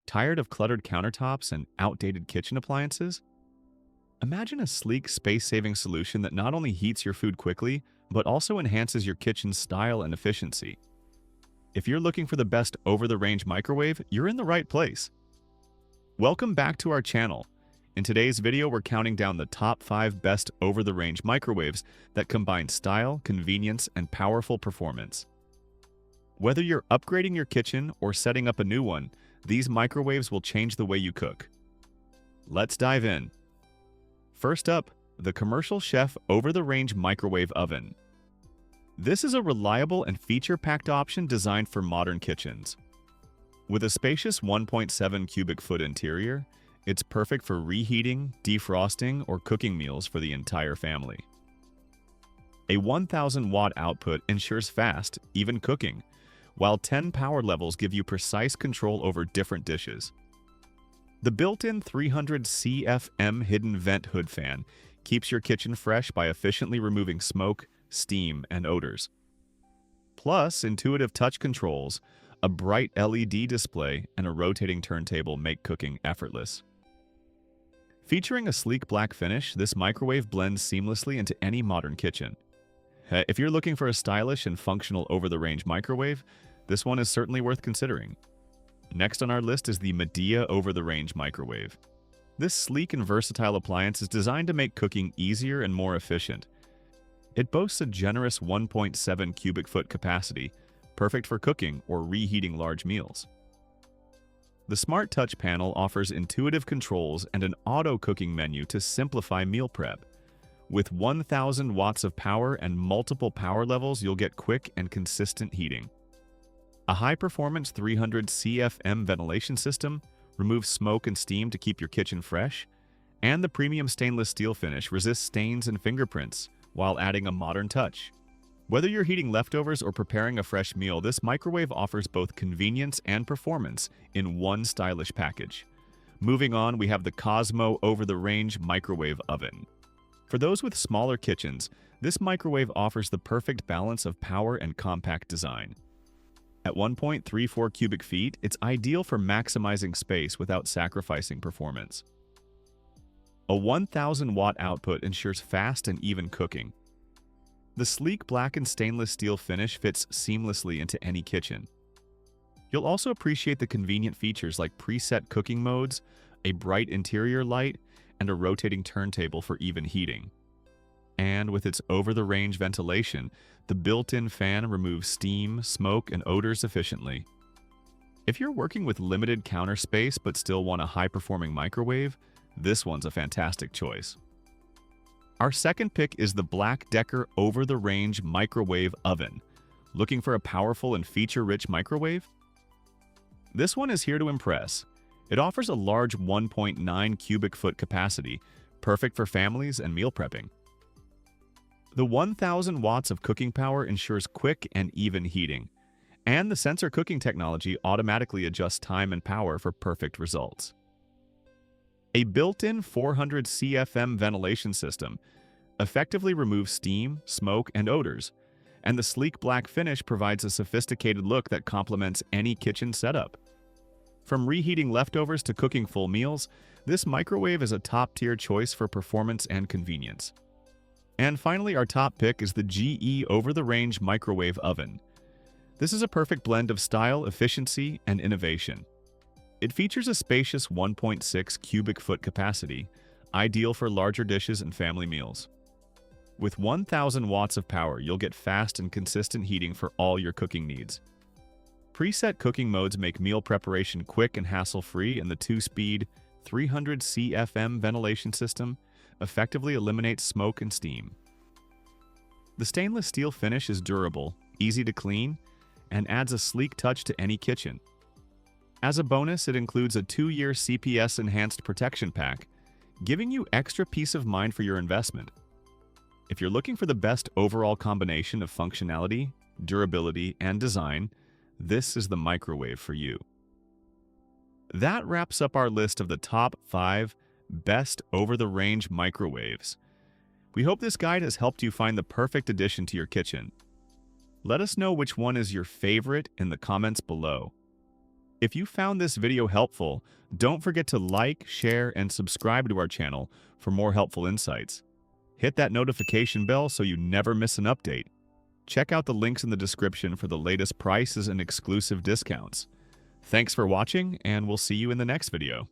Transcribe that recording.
Tired of cluttered countertops and outdated kitchen appliances? Imagine a sleek, space-saving solution that not only heats your food quickly, but also enhances your kitchen's style and efficiency. If you're looking for the best over-the-range microwave, you're in the right place. Welcome back to our channel. In today's video, we're counting down the top 5 best over-the-range microwaves that combine style, convenience, and powerful performance. Whether you're upgrading your kitchen or setting up a new one, these microwaves will change the way you cook. Let's dive in. First up, the Commercial Chef Over-the-Range Microwave Oven. This is a reliable and feature-packed option designed for modern kitchens. With a spacious 1.7 cubic foot interior, it's perfect for reheating, defrosting, or cooking meals for the entire family. A 1,000-watt output ensures fast, even cooking, while 10 power levels give you precise control over different dishes. The built-in 300 CFM hidden vent hood fan keeps your kitchen fresh by efficiently removing smoke, steam, and odors. Plus, intuitive touch controls, a bright LED display, and a rotating turntable make cooking effortless. Featuring a sleek black finish, this microwave blends seamlessly into any modern kitchen. If you're looking for a stylish and functional over-the-range microwave, this one is certainly worth considering. Next on our list is the Midea over-the-range microwave. This sleek and versatile appliance is designed to make cooking easier and more efficient. It boasts a generous 1.7 cubic foot capacity, perfect for cooking or reheating large meals. The Smart Touch panel offers intuitive controls and an auto-cooking menu to simplify meal prep. With 1,000 watts of power and multiple power levels, you'll get quick and consistent heating. A high-performance 300 CFM ventilation system removes smoke and steam to keep your kitchen fresh, and the premium stainless steel finish resists stains and fingerprints while adding a modern touch. Whether you're heating leftovers or preparing a fresh meal, this microwave offers both convenience and performance in one stylish package. Moving on, we have the Cosmo over-the-range microwave oven. For those with smaller kitchens, this microwave offers the perfect balance of power and compact design. At 1.34 cubic feet, it's ideal for maximizing space without sacrificing performance. A 1,000-watt output ensures fast and even cooking. The sleek black and stainless steel finish fits seamlessly into any kitchen. You'll also appreciate the convenient features like preset cooking modes, a bright interior light, and a rotating turntable for even heating. And with its over-the-range ventilation, the built-in fan removes steam, smoke, and odors efficiently. If you're working with limited counter space but still want a high-performing microwave, this one's a fantastic choice. Our second pick is the Black+Decker over-the-range microwave oven. Looking for a powerful and feature-rich microwave? This one is here to impress. It offers a large 1.9 cubic foot capacity, perfect for families and meal prepping. The 1,000 watts of cooking power ensures quick and even heating, and the sensor cooking technology automatically adjusts time and power for perfect results. A built-in 400 CFM ventilation system effectively removes steam, smoke, and odors, and the sleek black finish provides a sophisticated look that complements any kitchen setup. From reheating leftovers to cooking full meals, this microwave is a top-tier choice for performance and convenience. And finally, our top pick is the GE over-the-range microwave oven. This is a perfect blend of style, efficiency, and innovation. It features a spacious 1.6 cubic foot capacity, ideal for larger dishes and family meals. With 1,000 watts of power, you'll get fast and consistent heating for all your cooking needs. Preset cooking modes make meal preparation quick and hassle-free, and the 2-speed 300 CFM ventilation system effectively eliminates smoke and steam. The stainless steel finish is durable, easy to clean, and adds a sleek touch to any kitchen. As a bonus, it includes a 2-year CPS enhanced protection pack, giving you extra peace of mind for your investment. If you're looking for the best overall combination of functionality, durability, and design, this is the microwave for you. That wraps up our list of the top 5 best over-the-range microwaves. We hope this guide has helped you find the perfect addition to your kitchen. Let us know which one is your favorite in the comments below. If you found this video helpful, don't forget to like, share, and subscribe to our channel for more helpful insights. Hit that notification bell so you never miss an update. Check out the links in the description for the latest prices and exclusive discounts. Thanks for watching, and we'll see you in the next video.